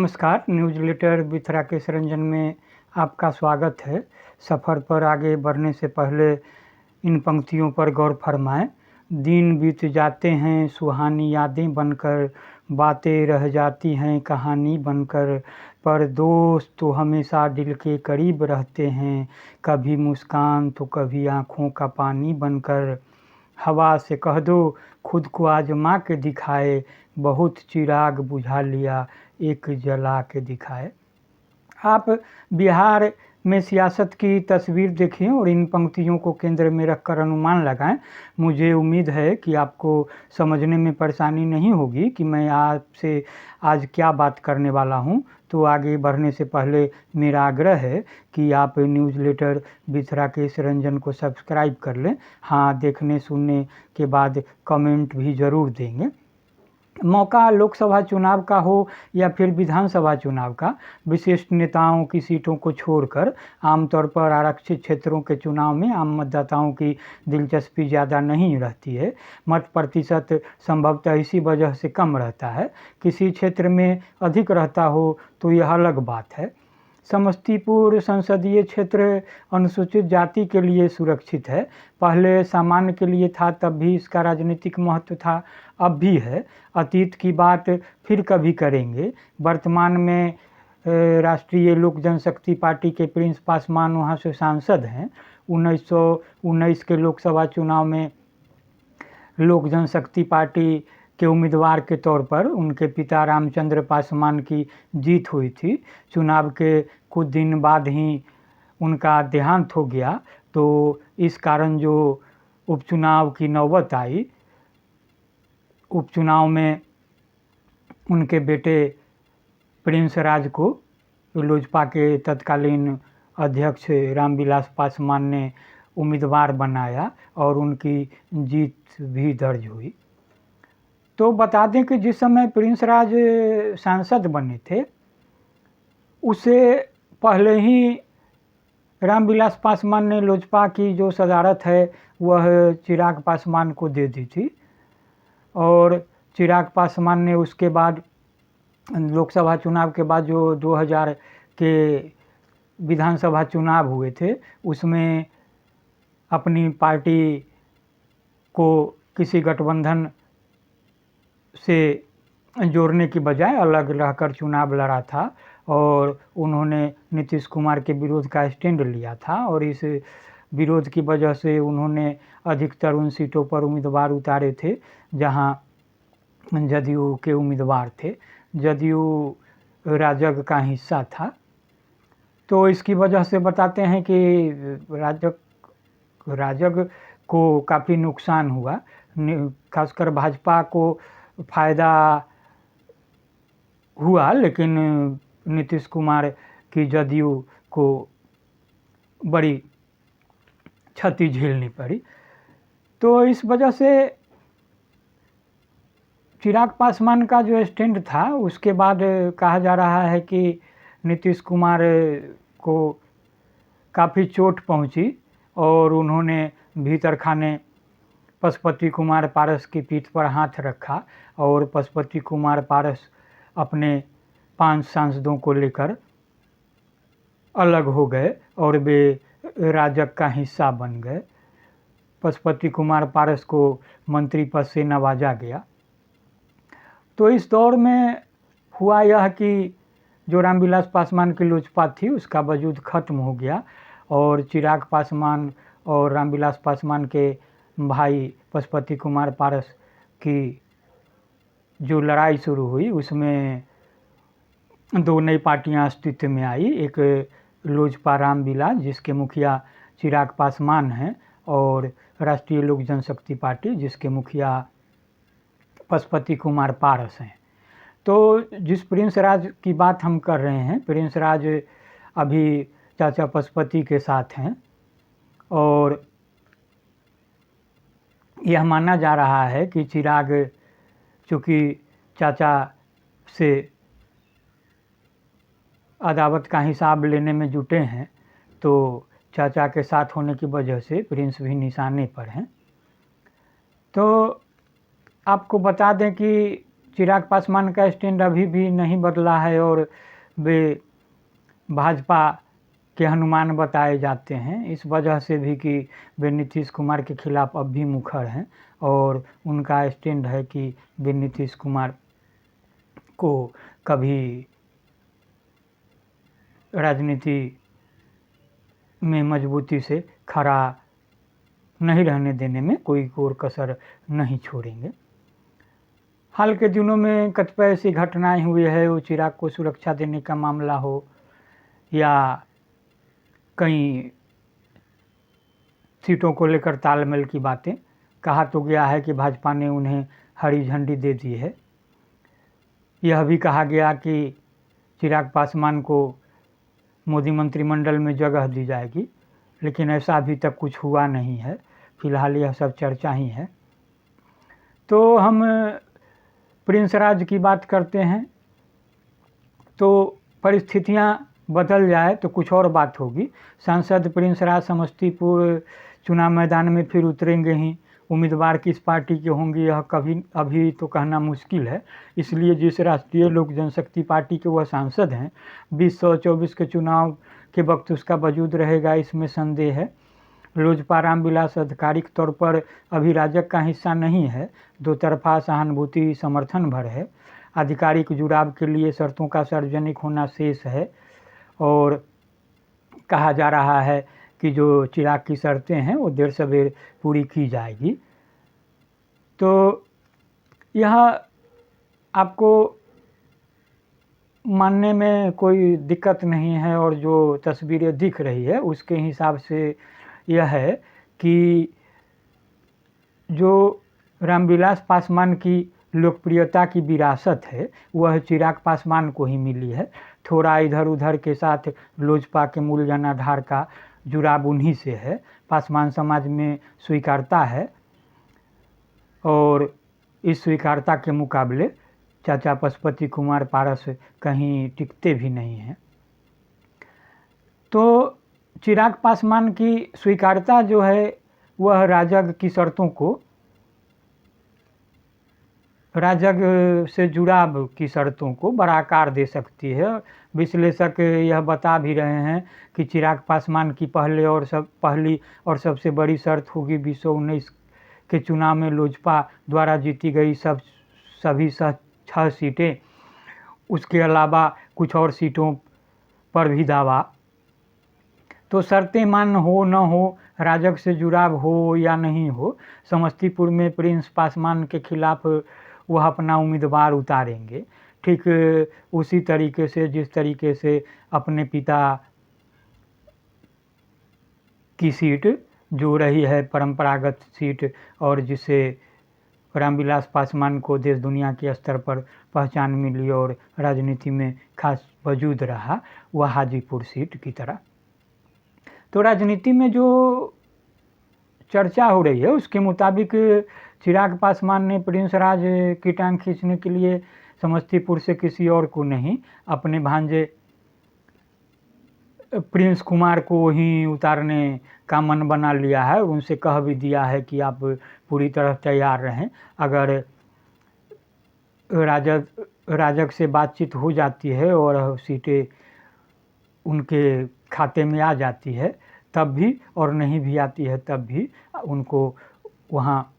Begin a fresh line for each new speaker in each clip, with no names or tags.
नमस्कार, newsletter with Rakesh Ranjan में आपका स्वागत है। सफ़र पर आगे बढ़ने से पहले इन पंक्तियों पर गौर फरमाएं। दिन बीत जाते हैं सुहानी यादें बनकर, बातें रह जाती हैं कहानी बनकर, पर दोस्त तो हमेशा दिल के करीब रहते हैं, कभी मुस्कान तो कभी आँखों का पानी बनकर। हवा से कह दो खुद को आजमा के दिखाए, बहुत चिराग बुझा लिया एक जला के दिखाए। आप बिहार में सियासत की तस्वीर देखें और इन पंक्तियों को केंद्र में रखकर अनुमान लगाएं। मुझे उम्मीद है कि आपको समझने में परेशानी नहीं होगी कि मैं आपसे आज क्या बात करने वाला हूं। तो आगे बढ़ने से पहले मेरा आग्रह है कि आप newsletter with Rakesh Ranjan को सब्सक्राइब कर लें। हाँ, देखने सुनने के बाद कमेंट भी ज़रूर देंगे। मौका लोकसभा चुनाव का हो या फिर विधानसभा चुनाव का, विशिष्ट नेताओं की सीटों को छोड़कर आमतौर पर आरक्षित क्षेत्रों के चुनाव में आम मतदाताओं की दिलचस्पी ज़्यादा नहीं रहती है। मत प्रतिशत संभवतः इसी वजह से कम रहता है। किसी क्षेत्र में अधिक रहता हो तो यह अलग बात है। समस्तीपुर संसदीय क्षेत्र अनुसूचित जाति के लिए सुरक्षित है। पहले सामान्य के लिए था, तब भी इसका राजनीतिक महत्व था, अब भी है। अतीत की बात फिर कभी करेंगे। वर्तमान में राष्ट्रीय लोक जनशक्ति पार्टी के प्रिंस पासवान वहाँ से सांसद हैं। 1919 के लोकसभा चुनाव में लोक जनशक्ति पार्टी के उम्मीदवार के तौर पर उनके पिता रामचंद्र पासवान की जीत हुई थी। चुनाव के कुछ दिन बाद ही उनका देहांत हो गया, तो इस कारण जो उपचुनाव की नौबत आई, उपचुनाव में उनके बेटे प्रिंस राज को लोजपा के तत्कालीन अध्यक्ष रामविलास पासवान ने उम्मीदवार बनाया और उनकी जीत भी दर्ज हुई। तो बता दें कि जिस समय प्रिंस राज सांसद बने थे, उससे पहले ही रामविलास पासवान ने लोजपा की जो सदारत है वह चिराग पासवान को दे दी थी। और चिराग पासवान ने उसके बाद लोकसभा चुनाव के बाद जो 2000 के विधानसभा चुनाव हुए थे, उसमें अपनी पार्टी को किसी गठबंधन से जोड़ने की बजाय अलग रहकर चुनाव लड़ा था और उन्होंने नीतीश कुमार के विरोध का स्टैंड लिया था। और इस विरोध की वजह से उन्होंने अधिकतर उन सीटों पर उम्मीदवार उतारे थे जहां जदयू के उम्मीदवार थे। जदयू राजग का हिस्सा था, तो इसकी वजह से बताते हैं कि राजग को काफ़ी नुकसान हुआ। खासकर भाजपा को फ़ायदा हुआ, लेकिन नीतीश कुमार की जदयू को बड़ी क्षति झेलनी पड़ी। तो इस वजह से चिराग पासवान का जो स्टैंड था, उसके बाद कहा जा रहा है कि नीतीश कुमार को काफ़ी चोट पहुंची और उन्होंने भीतर खाने पशुपति कुमार पारस की पीठ पर हाथ रखा और पशुपति कुमार पारस अपने 5 सांसदों को लेकर अलग हो गए और वे राजग का हिस्सा बन गए। पशुपति कुमार पारस को मंत्री पद से नवाजा गया। तो इस दौर में हुआ यह कि जो रामविलास पासवान की लोजपा थी उसका वजूद खत्म हो गया और चिराग पासवान और रामविलास पासवान के भाई पशुपति कुमार पारस की जो लड़ाई शुरू हुई, उसमें 2 नई पार्टियां अस्तित्व में आई। एक लोजपा रामविलास, जिसके मुखिया चिराग पासवान हैं, और राष्ट्रीय लोक जनशक्ति पार्टी, जिसके मुखिया पशुपति कुमार पारस हैं। तो जिस प्रिंस राज की बात हम कर रहे हैं, प्रिंस राज अभी चाचा पशुपति के साथ हैं और यह माना जा रहा है कि चिराग चूँकि चाचा से अदावत का हिसाब लेने में जुटे हैं, तो चाचा के साथ होने की वजह से प्रिंस भी निशाने पर हैं। तो आपको बता दें कि चिराग पासवान का स्टैंड अभी भी नहीं बदला है और वे भाजपा के हनुमान बताए जाते हैं, इस वजह से भी कि वे नीतीश कुमार के खिलाफ अब भी मुखर हैं और उनका स्टैंड है कि वे नीतीश कुमार को कभी राजनीति में मजबूती से खड़ा नहीं रहने देने में कोई और कसर नहीं छोड़ेंगे। हाल के दिनों में कतिपय ऐसी घटनाएं हुई है, वो चिराग को सुरक्षा देने का मामला हो या कई सीटों को लेकर तालमेल की बातें, कहा तो गया है कि भाजपा ने उन्हें हरी झंडी दे दी है। यह भी कहा गया कि चिराग पासवान को मोदी मंत्रिमंडल में जगह दी जाएगी, लेकिन ऐसा अभी तक कुछ हुआ नहीं है। फिलहाल यह सब चर्चा ही है। तो हम प्रिंस राज की बात करते हैं, तो परिस्थितियां बदल जाए तो कुछ और बात होगी। सांसद प्रिंस राज समस्तीपुर चुनाव मैदान में फिर उतरेंगे ही। उम्मीदवार किस पार्टी के होंगे यह कभी अभी तो कहना मुश्किल है, इसलिए जिस राष्ट्रीय लोक जनशक्ति पार्टी के वह सांसद हैं 2024 के चुनाव के वक्त उसका वजूद रहेगा, इसमें संदेह है। लोजपा रामविलास आधिकारिक तौर पर अभी राजग का हिस्सा नहीं है, दो तरफा सहानुभूति समर्थन भर है। आधिकारिक जुड़ाव के लिए शर्तों का सार्वजनिक होना शेष है और कहा जा रहा है कि जो चिराग की शर्तें हैं वो देर सवेर पूरी की जाएगी। तो यह आपको मानने में कोई दिक्कत नहीं है और जो तस्वीरें दिख रही है उसके हिसाब से यह है कि जो रामविलास पासवान की लोकप्रियता की विरासत है वह चिराग पासवान को ही मिली है। थोड़ा इधर उधर के साथ लोजपा के मूल जनाधार का जुड़ाव उन्हीं से है। पासवान समाज में स्वीकारता है और इस स्वीकारता के मुकाबले चाचा पशुपति कुमार पारस कहीं टिकते भी नहीं हैं। तो चिराग पासवान की स्वीकारता जो है वह राजग की शर्तों को, राजग से जुड़ाव की शर्तों को बड़ा आकार दे सकती है। विश्लेषक यह बता भी रहे हैं कि चिराग पासवान की पहली और सबसे बड़ी शर्त होगी 2019 के चुनाव में लोजपा द्वारा जीती गई सभी 6 सीटें, उसके अलावा कुछ और सीटों पर भी दावा। तो शर्तें मान्य हो न हो, राजग से जुड़ाव हो या नहीं हो, समस्तीपुर में प्रिंस पासवान के खिलाफ वह अपना उम्मीदवार उतारेंगे, ठीक उसी तरीके से जिस तरीके से अपने पिता की सीट जो रही है परंपरागत सीट और जिसे रामविलास पासवान को देश दुनिया के स्तर पर पहचान मिली और राजनीति में खास वजूद रहा, वह हाजीपुर सीट की तरह। तो राजनीति में जो चर्चा हो रही है उसके मुताबिक चिराग पासवान ने प्रिंस राज की टांग खींचने के लिए समस्तीपुर से किसी और को नहीं, अपने भांजे प्रिंस कुमार को ही उतारने का मन बना लिया है और उनसे कह भी दिया है कि आप पूरी तरह तैयार रहें। अगर राजग से बातचीत हो जाती है और सीटें उनके खाते में आ जाती है तब भी, और नहीं भी आती है तब भी उनको वहाँ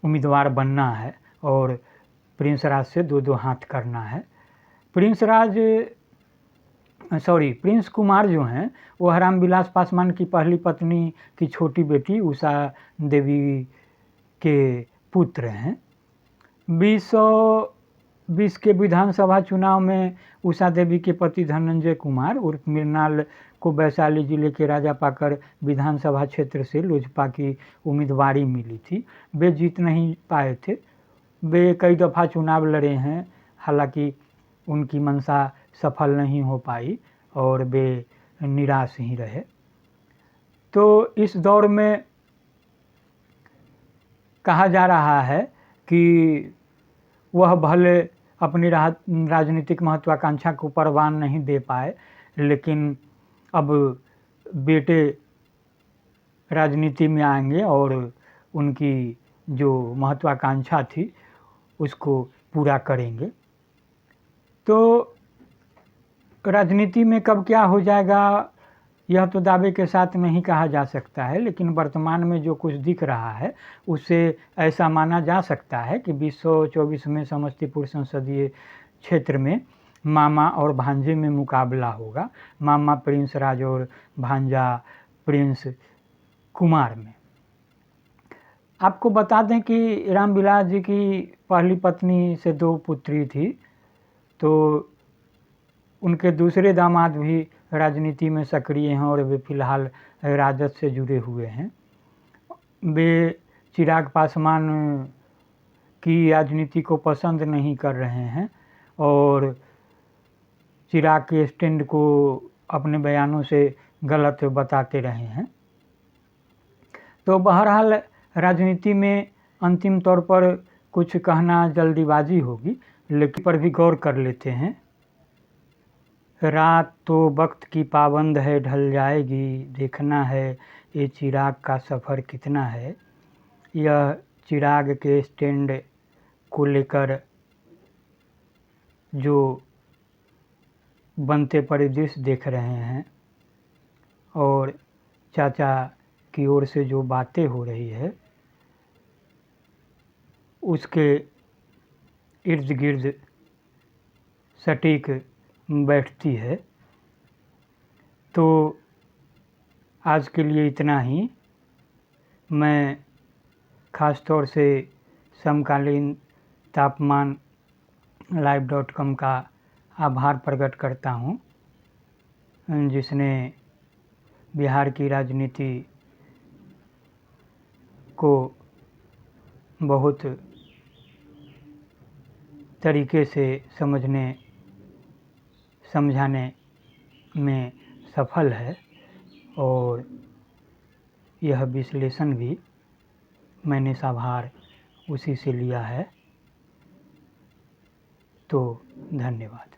उम्मीदवार बनना है और प्रिंस राज से दो हाथ करना है। प्रिंस कुमार जो हैं वह रामविलास पासवान की पहली पत्नी की छोटी बेटी उषा देवी के पुत्र हैं। 2020 के विधानसभा चुनाव में उषा देवी के पति धनंजय कुमार उर्फ मृणाल को वैशाली जिले के राजापाकर विधानसभा क्षेत्र से लोजपा की उम्मीदवारी मिली थी। वे जीत नहीं पाए थे। वे कई दफ़ा चुनाव लड़े हैं, हालांकि उनकी मंशा सफल नहीं हो पाई और वे निराश ही रहे। तो इस दौर में कहा जा रहा है कि वह भले अपनी राजनीतिक महत्वाकांक्षा को परवान नहीं दे पाए, लेकिन अब बेटे राजनीति में आएंगे और उनकी जो महत्वाकांक्षा थी उसको पूरा करेंगे। तो राजनीति में कब क्या हो जाएगा यह तो दावे के साथ नहीं कहा जा सकता है, लेकिन वर्तमान में जो कुछ दिख रहा है उससे ऐसा माना जा सकता है कि 2024 में समस्तीपुर संसदीय क्षेत्र में मामा और भांजे में मुकाबला होगा, मामा प्रिंस राज और भांजा प्रिंस कुमार में। आपको बता दें कि रामविलास जी की पहली पत्नी से 2 पुत्री थी, तो उनके दूसरे दामाद भी राजनीति में सक्रिय हैं और वे फिलहाल राजद से जुड़े हुए हैं। वे चिराग पासवान की राजनीति को पसंद नहीं कर रहे हैं और चिराग के स्टैंड को अपने बयानों से गलत बताते रहे हैं। तो बहरहाल राजनीति में अंतिम तौर पर कुछ कहना जल्दीबाजी होगी, लेकिन पर भी गौर कर लेते हैं। रात तो वक्त की पाबंद है, ढल जाएगी, देखना है ये चिराग का सफ़र कितना है। यह चिराग के स्टैंड को लेकर जो बनते परिदृश्य देख रहे हैं और चाचा की ओर से जो बातें हो रही है उसके इर्द गिर्द सटीक बैठती है। तो आज के लिए इतना ही। मैं ख़ास तौर से समकालीन तापमान live.com का आभार प्रकट करता हूँ, जिसने बिहार की राजनीति को बहुत तरीके से समझाने में सफल है और यह विश्लेषण भी मैंने साभार उसी से लिया है। तो धन्यवाद।